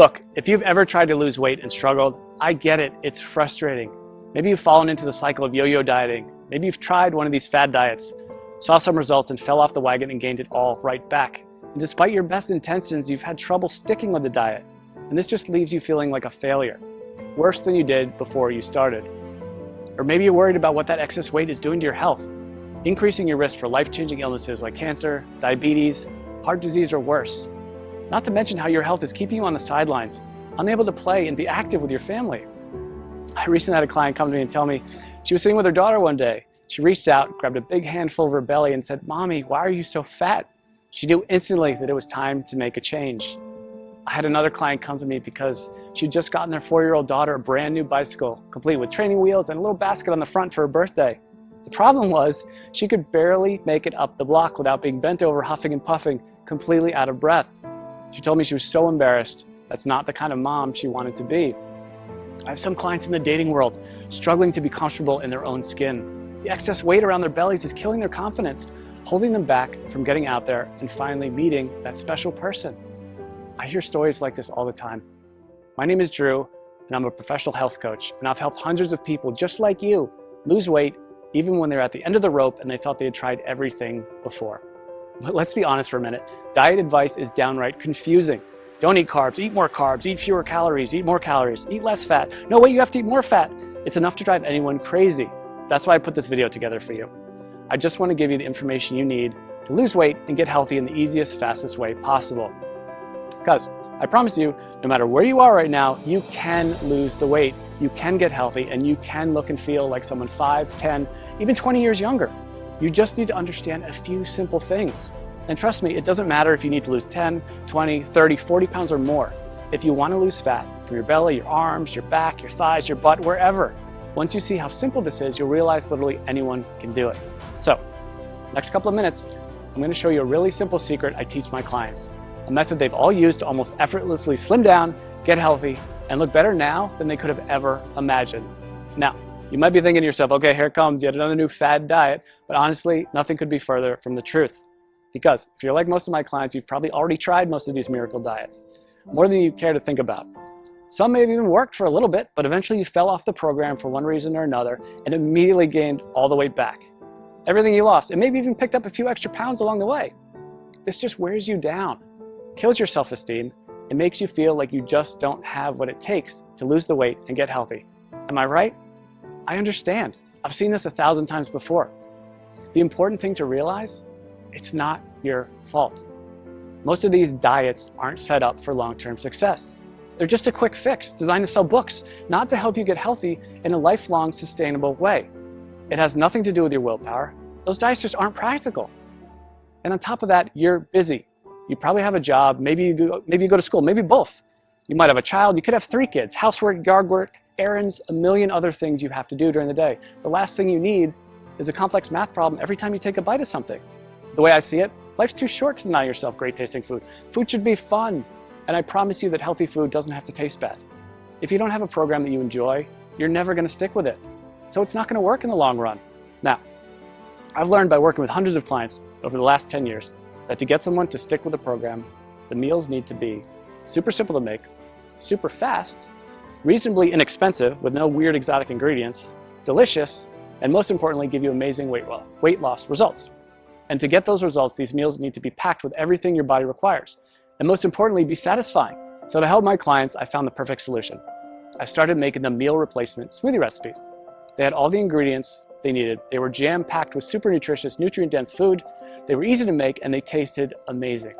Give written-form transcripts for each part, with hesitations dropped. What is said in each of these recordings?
Look, if you've ever tried to lose weight and struggled, I get it, it's frustrating. Maybe you've fallen into the cycle of yo-yo dieting. Maybe you've tried one of these fad diets, saw some results and fell off the wagon and gained it all right back. And despite your best intentions, you've had trouble sticking with the diet. And this just leaves you feeling like a failure, worse than you did before you started. Or maybe you're worried about what that excess weight is doing to your health, increasing your risk for life-changing illnesses like cancer, diabetes, heart disease, or worse. Not to mention how your health is keeping you on the sidelines, unable to play and be active with your family. I recently had a client come to me and tell me she was sitting with her daughter one day. She reached out, grabbed a big handful of her belly and said, "Mommy, why are you so fat?" She knew instantly that it was time to make a change. I had another client come to me because she'd just gotten their 4-year-old daughter a brand new bicycle, complete with training wheels and a little basket on the front for her birthday. The problem was she could barely make it up the block without being bent over, huffing and puffing, completely out of breath. She told me she was so embarrassed. That's not the kind of mom she wanted to be. I have some clients in the dating world struggling to be comfortable in their own skin. The excess weight around their bellies is killing their confidence, holding them back from getting out there and finally meeting that special person. I hear stories like this all the time. My name is Drew, and I'm a professional health coach, and I've helped hundreds of people just like you lose weight even when they're at the end of the rope and they thought they had tried everything before. But let's be honest for a minute. Diet advice is downright confusing. Don't eat carbs, eat more carbs, eat fewer calories, eat more calories, eat less fat. No way, you have to eat more fat. It's enough to drive anyone crazy. That's why I put this video together for you. I just want to give you the information you need to lose weight and get healthy in the easiest, fastest way possible. Because I promise you, no matter where you are right now, you can lose the weight, you can get healthy, and you can look and feel like someone 5, 10, even 20 years younger. You just need to understand a few simple things. And trust me, it doesn't matter if you need to lose 10, 20, 30, 40 pounds or more. If you want to lose fat from your belly, your arms, your back, your thighs, your butt, wherever, once you see how simple this is, you'll realize literally anyone can do it. So, next couple of minutes, I'm going to show you a really simple secret I teach my clients. A method they've all used to almost effortlessly slim down, get healthy, and look better now than they could have ever imagined. Now, you might be thinking to yourself, okay, here comes yet another new fad diet, but honestly, nothing could be further from the truth. Because if you're like most of my clients, you've probably already tried most of these miracle diets, more than you care to think about. Some may have even worked for a little bit, but eventually you fell off the program for one reason or another and immediately gained all the weight back. Everything you lost, and maybe even picked up a few extra pounds along the way. This just wears you down, kills your self-esteem, and makes you feel like you just don't have what it takes to lose the weight and get healthy. Am I right? I understand. I've seen this 1,000 times before. The important thing to realize, it's not your fault. Most of these diets aren't set up for long-term success. They're just a quick fix designed to sell books, not to help you get healthy in a lifelong, sustainable way. It has nothing to do with your willpower. Those diets just aren't practical. And on top of that, you're busy. You probably have a job, maybe you go to school, maybe both. You might have a child, you could have 3 kids, housework, yard work, errands, a million other things you have to do during the day. The last thing you need is a complex math problem every time you take a bite of something. The way I see it, life's too short to deny yourself great tasting food. Food should be fun. And I promise you that healthy food doesn't have to taste bad. If you don't have a program that you enjoy, you're never going to stick with it. So it's not going to work in the long run. Now, I've learned by working with hundreds of clients over the last 10 years that to get someone to stick with a program, the meals need to be super simple to make, super fast, reasonably inexpensive with no weird exotic ingredients, delicious, and most importantly, give you amazing weight loss results. And to get those results, these meals need to be packed with everything your body requires. And most importantly, be satisfying. So to help my clients, I found the perfect solution. I started making them meal replacement smoothie recipes. They had all the ingredients they needed. They were jam-packed with super nutritious, nutrient-dense food. They were easy to make and they tasted amazing.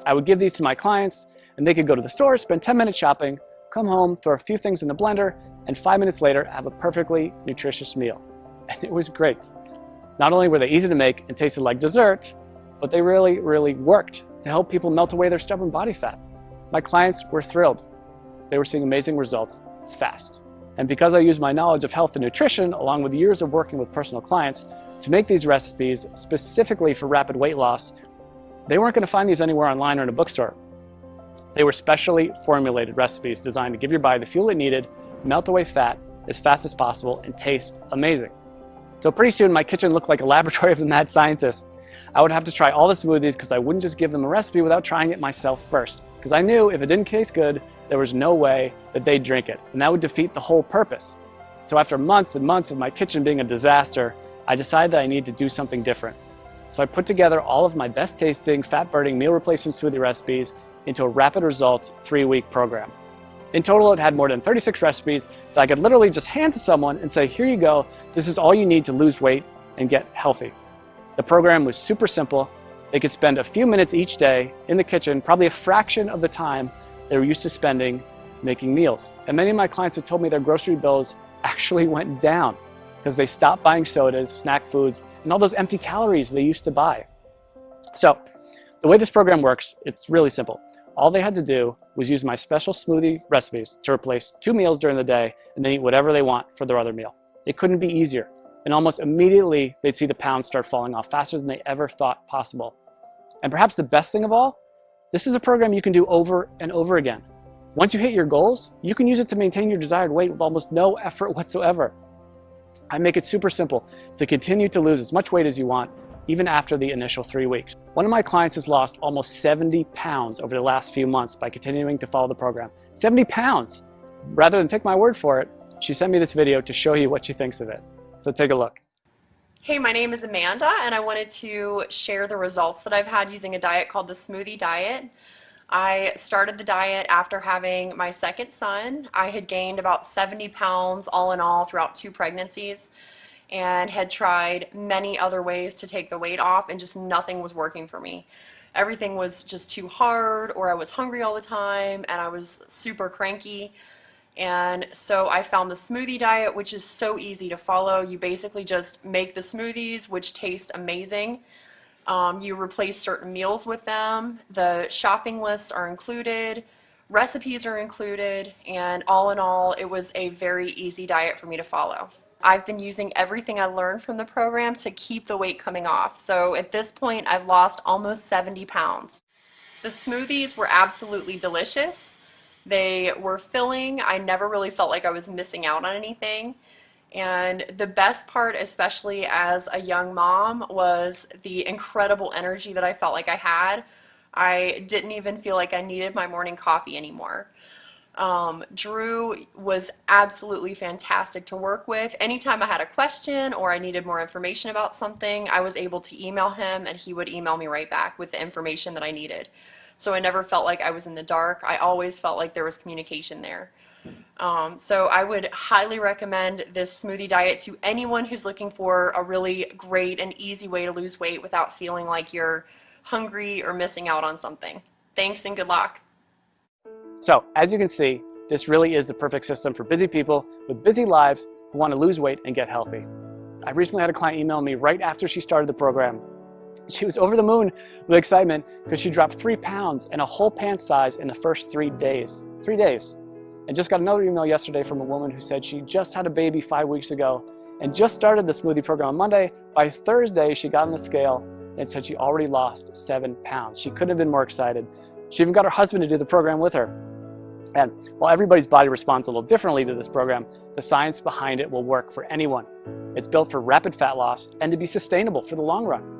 I would give these to my clients and they could go to the store, spend 10 minutes shopping, come home, throw a few things in the blender, and 5 minutes later have a perfectly nutritious meal. And it was great. Not only were they easy to make and tasted like dessert, but they really, really worked to help people melt away their stubborn body fat. My clients were thrilled. They were seeing amazing results fast. And because I used my knowledge of health and nutrition, along with years of working with personal clients, to make these recipes specifically for rapid weight loss, they weren't going to find these anywhere online or in a bookstore. They were specially formulated recipes designed to give your body the fuel it needed, melt away fat as fast as possible, and taste amazing. So pretty soon my kitchen looked like a laboratory of a mad scientist. I would have to try all the smoothies because I wouldn't just give them a recipe without trying it myself first. because I knew if it didn't taste good, there was no way that they'd drink it, and that would defeat the whole purpose. So after months and months of my kitchen being a disaster, I decided that I needed to do something different. So I put together all of my best tasting, fat-burning meal replacement smoothie recipes into a rapid results 3-week program. In total, it had more than 36 recipes that I could literally just hand to someone and say, here you go, this is all you need to lose weight and get healthy. The program was super simple. They could spend a few minutes each day in the kitchen, probably a fraction of the time they were used to spending making meals. And many of my clients have told me their grocery bills actually went down because they stopped buying sodas, snack foods, and all those empty calories they used to buy. So the way this program works, it's really simple. All they had to do was use my special smoothie recipes to replace 2 meals during the day and then eat whatever they want for their other meal. It couldn't be easier. And almost immediately, they'd see the pounds start falling off faster than they ever thought possible. And perhaps the best thing of all, this is a program you can do over and over again. Once you hit your goals, you can use it to maintain your desired weight with almost no effort whatsoever. I make it super simple to continue to lose as much weight as you want, even after the initial 3 weeks. One of my clients has lost almost 70 pounds over the last few months by continuing to follow the program. 70 pounds! Rather than take my word for it, she sent me this video to show you what she thinks of it. So take a look. Hey, my name is Amanda, and I wanted to share the results that I've had using a diet called the Smoothie diet. I started the diet after having my second son. I had gained about 70 pounds all in all throughout 2 pregnancies and had tried many other ways to take the weight off, and just nothing was working for me. Everything was just too hard, or I was hungry all the time and I was super cranky. And so I found the smoothie diet, which is so easy to follow. You basically just make the smoothies, which taste amazing. You replace certain meals with them. The shopping lists are included, recipes are included, and all in all, it was a very easy diet for me to follow. I've been using everything I learned from the program to keep the weight coming off. So at this point, I've lost almost 70 pounds. The smoothies were absolutely delicious. They were filling. I never really felt like I was missing out on anything. And the best part, especially as a young mom, was the incredible energy that I felt like I had. I didn't even feel like I needed my morning coffee anymore. Drew was absolutely fantastic to work with. Anytime I had a question or I needed more information about something, I was able to email him and he would email me right back with the information that I needed. So I never felt like I was in the dark. I always felt like there was communication there. So I would highly recommend this smoothie diet to anyone who's looking for a really great and easy way to lose weight without feeling like you're hungry or missing out on something. Thanks and good luck. So as you can see, this really is the perfect system for busy people with busy lives who want to lose weight and get healthy. I recently had a client email me right after she started the program. She was over the moon with excitement because she dropped 3 pounds and a whole pant size in the first 3 days. 3 days. And just got another email yesterday from a woman who said she just had a baby 5 weeks ago and just started the smoothie program on Monday. By Thursday, she got on the scale and said she already lost 7 pounds. She couldn't have been more excited. She even got her husband to do the program with her. And while everybody's body responds a little differently to this program, the science behind it will work for anyone. It's built for rapid fat loss and to be sustainable for the long run.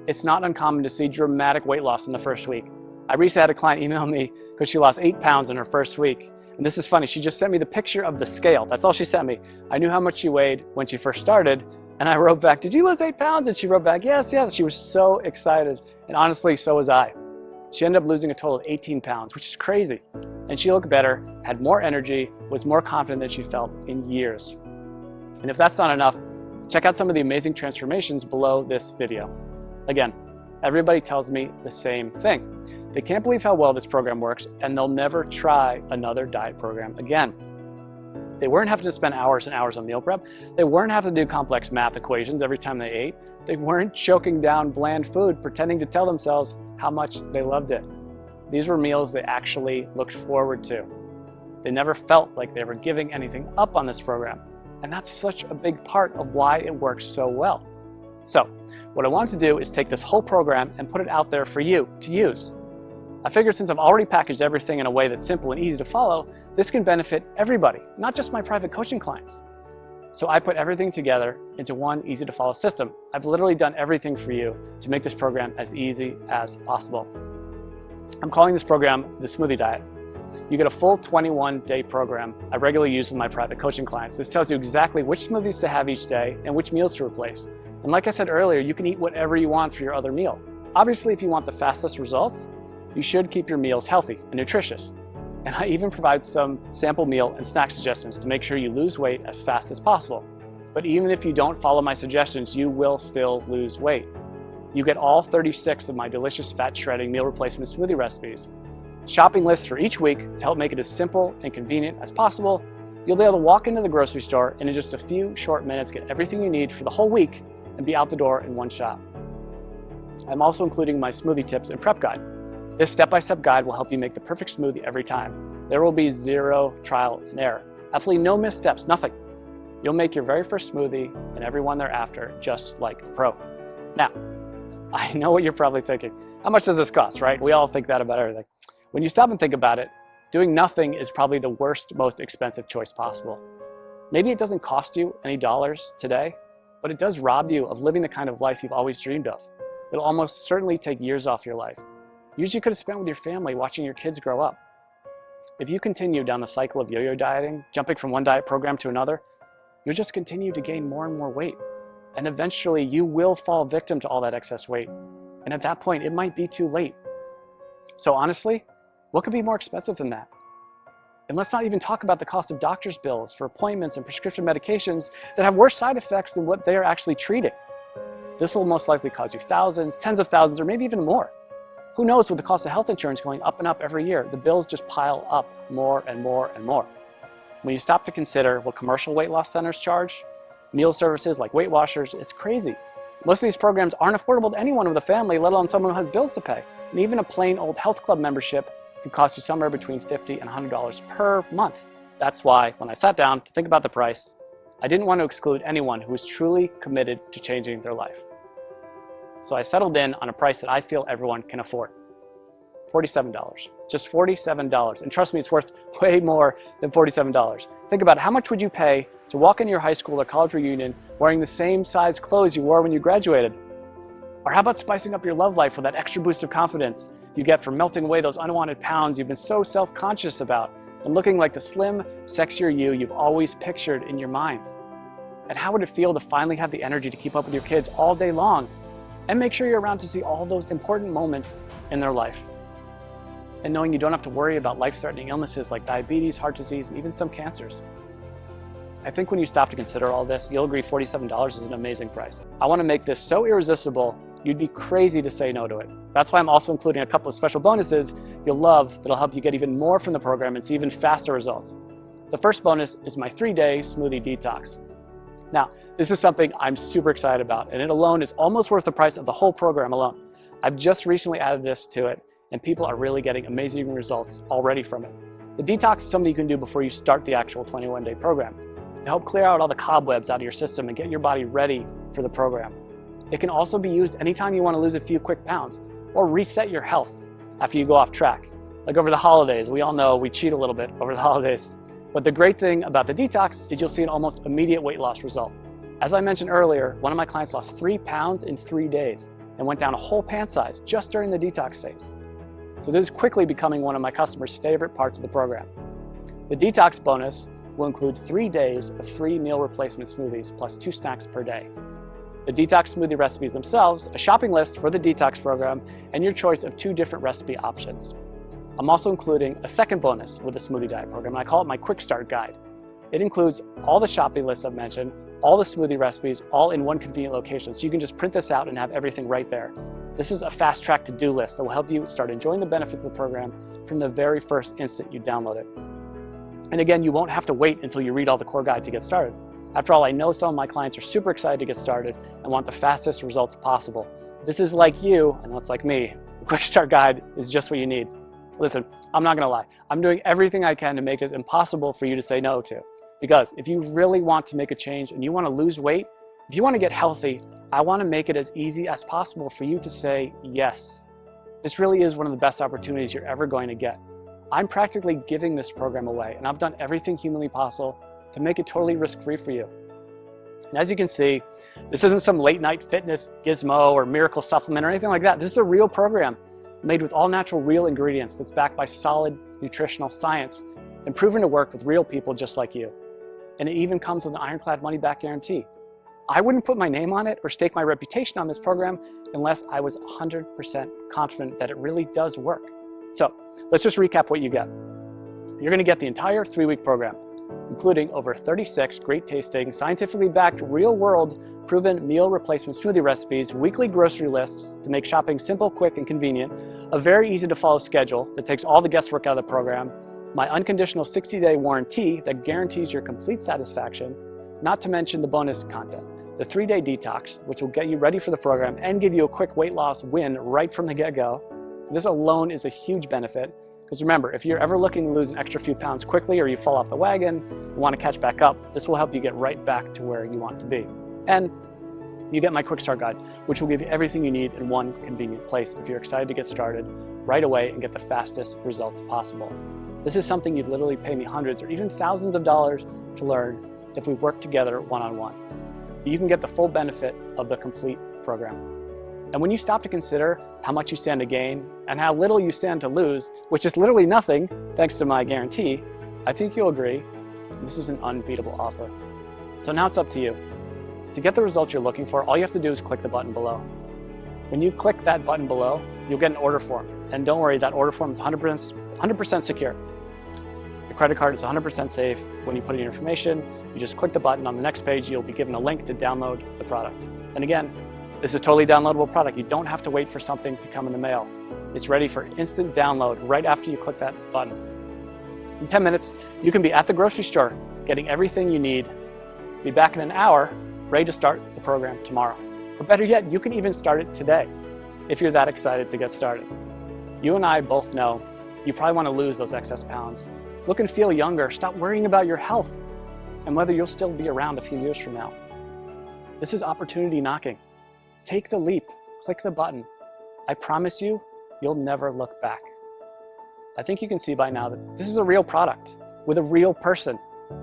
It's not uncommon to see dramatic weight loss in the first week. I recently had a client email me because she lost 8 pounds in her first week. And this is funny, she just sent me the picture of the scale. That's all she sent me. I knew how much she weighed when she first started, and I wrote back, did you lose 8 pounds? And she wrote back, yes, yes. She was so excited, and honestly, so was I. She ended up losing a total of 18 pounds, which is crazy. And she looked better, had more energy, was more confident than she felt in years. And if that's not enough, check out some of the amazing transformations below this video. Again, everybody tells me the same thing. They can't believe how well this program works, and they'll never try another diet program again. They weren't having to spend hours and hours on meal prep. They weren't having to do complex math equations every time they ate. They weren't choking down bland food, pretending to tell themselves how much they loved it. These were meals they actually looked forward to. They never felt like they were giving anything up on this program. And that's such a big part of why it works so well. So, what I wanted to do is take this whole program and put it out there for you to use. I figured since I've already packaged everything in a way that's simple and easy to follow, this can benefit everybody, not just my private coaching clients. So I put everything together into one easy to follow system. I've literally done everything for you to make this program as easy as possible. I'm calling this program the Smoothie Diet. You get a full 21-day program I regularly use with my private coaching clients. This tells you exactly which smoothies to have each day and which meals to replace. And like I said earlier, you can eat whatever you want for your other meal. Obviously, if you want the fastest results, you should keep your meals healthy and nutritious. And I even provide some sample meal and snack suggestions to make sure you lose weight as fast as possible. But even if you don't follow my suggestions, you will still lose weight. You get all 36 of my delicious fat shredding meal replacement smoothie recipes, shopping lists for each week to help make it as simple and convenient as possible. You'll be able to walk into the grocery store and in just a few short minutes get everything you need for the whole week and be out the door in one shot. I'm also including my smoothie tips and prep guide. This step-by-step guide will help you make the perfect smoothie every time. There will be zero trial and error. Absolutely no missteps, nothing. You'll make your very first smoothie and every one thereafter just like a pro. Now, I know what you're probably thinking. How much does this cost, right? We all think that about everything. When you stop and think about it, doing nothing is probably the worst, most expensive choice possible. Maybe it doesn't cost you any dollars today, but it does rob you of living the kind of life you've always dreamed of. It'll almost certainly take years off your life. Years you could have spent with your family watching your kids grow up. If you continue down the cycle of yo-yo dieting, jumping from one diet program to another, you'll just continue to gain more and more weight. And eventually you will fall victim to all that excess weight. And at that point, it might be too late. So honestly, what could be more expensive than that? And let's not even talk about the cost of doctor's bills for appointments and prescription medications that have worse side effects than what they are actually treating. This will most likely cost you thousands, tens of thousands, or maybe even more. Who knows, with the cost of health insurance going up and up every year, the bills just pile up more and more and more. When you stop to consider what commercial weight loss centers charge, meal services like Weight Watchers, it's crazy. Most of these programs aren't affordable to anyone with a family, let alone someone who has bills to pay. And even a plain old health club membership can cost you somewhere between $50 and $100 per month. That's why, when I sat down to think about the price, I didn't want to exclude anyone who was truly committed to changing their life. So I settled in on a price that I feel everyone can afford. $47. Just $47. And trust me, it's worth way more than $47. Think about it. How much would you pay to walk into your high school or college reunion wearing the same size clothes you wore when you graduated? Or how about spicing up your love life with that extra boost of confidence you get from melting away those unwanted pounds you've been so self-conscious about and looking like the slim, sexier you you've always pictured in your mind? And how would it feel to finally have the energy to keep up with your kids all day long and make sure you're around to see all those important moments in their life? And knowing you don't have to worry about life-threatening illnesses like diabetes, heart disease, and even some cancers. I think when you stop to consider all this, you'll agree $47 is an amazing price. I want to make this so irresistible, you'd be crazy to say no to it. That's why I'm also including a couple of special bonuses you'll love that'll help you get even more from the program and see even faster results. The first bonus is my 3-day smoothie detox. Now, this is something I'm super excited about, and it alone is almost worth the price of the whole program alone. I've just recently added this to it, and people are really getting amazing results already from it. The detox is something you can do before you start the actual 21-day program to help clear out all the cobwebs out of your system and get your body ready for the program. It can also be used anytime you want to lose a few quick pounds or reset your health after you go off track. Like over the holidays, we all know we cheat a little bit over the holidays. But the great thing about the detox is you'll see an almost immediate weight loss result. As I mentioned earlier, one of my clients lost 3 pounds in 3 days and went down a whole pant size just during the detox phase. So this is quickly becoming one of my customers' favorite parts of the program. The detox bonus will include 3 days of free meal replacement smoothies plus 2 snacks per day. The detox smoothie recipes themselves, a shopping list for the detox program, and your choice of 2 different recipe options. I'm also including a second bonus with the Smoothie Diet program, and I call it my Quick Start Guide. It includes all the shopping lists I've mentioned, all the smoothie recipes, all in one convenient location, so you can just print this out and have everything right there. This is a fast-track to-do list that will help you start enjoying the benefits of the program from the very first instant you download it. And again, you won't have to wait until you read all the core guide to get started. After all, I know some of my clients are super excited to get started and want the fastest results possible. This is like you, and that's like me. The Quick Start Guide is just what you need. Listen, I'm not gonna lie. I'm doing everything I can to make this impossible for you to say no to. Because if you really want to make a change and you wanna lose weight, if you wanna get healthy, I wanna make it as easy as possible for you to say yes. This really is one of the best opportunities you're ever going to get. I'm practically giving this program away, and I've done everything humanly possible to make it totally risk-free for you. And as you can see, this isn't some late night fitness gizmo or miracle supplement or anything like that. This is a real program made with all natural real ingredients that's backed by solid nutritional science and proven to work with real people just like you. And it even comes with an ironclad money-back guarantee. I wouldn't put my name on it or stake my reputation on this program unless I was 100% confident that it really does work. So let's just recap what you get. You're going to get the entire 3-week program, including over 36 great tasting, scientifically backed, real-world proven meal replacement smoothie recipes, weekly grocery lists to make shopping simple, quick, and convenient, a very easy to follow schedule that takes all the guesswork out of the program, my unconditional 60-day warranty that guarantees your complete satisfaction, not to mention the bonus content, the 3-day detox, which will get you ready for the program and give you a quick weight loss win right from the get-go. This alone is a huge benefit, because remember, if you're ever looking to lose an extra few pounds quickly or you fall off the wagon and want to catch back up, this will help you get right back to where you want to be. And you get my quick start guide, which will give you everything you need in one convenient place if you're excited to get started right away and get the fastest results possible. This is something you'd literally pay me hundreds or even thousands of dollars to learn if we work together one-on-one. You can get the full benefit of the complete program. And when you stop to consider how much you stand to gain and how little you stand to lose, which is literally nothing thanks to my guarantee, I think you'll agree this is an unbeatable offer. So now it's up to you. To get the results you're looking for, all you have to do is click the button below. When you click that button below, you'll get an order form. And don't worry, that order form is 100% secure. The credit card is 100% safe. When you put in your information, you just click the button. On the next page, you'll be given a link to download the product. And again, this is a totally downloadable product. You don't have to wait for something to come in the mail. It's ready for instant download right after you click that button. In 10 minutes, you can be at the grocery store getting everything you need. Be back in an hour, ready to start the program tomorrow. Or better yet, you can even start it today if you're that excited to get started. You and I both know you probably want to lose those excess pounds. Look and feel younger. Stop worrying about your health and whether you'll still be around a few years from now. This is opportunity knocking. Take the leap, click the button. I promise you, you'll never look back. I think you can see by now that this is a real product with a real person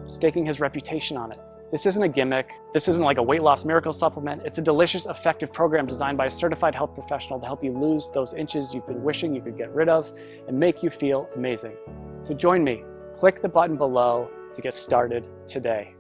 staking his reputation on it. This isn't a gimmick. This isn't like a weight loss miracle supplement. It's a delicious, effective program designed by a certified health professional to help you lose those inches you've been wishing you could get rid of and make you feel amazing. So join me. Click the button below to get started today.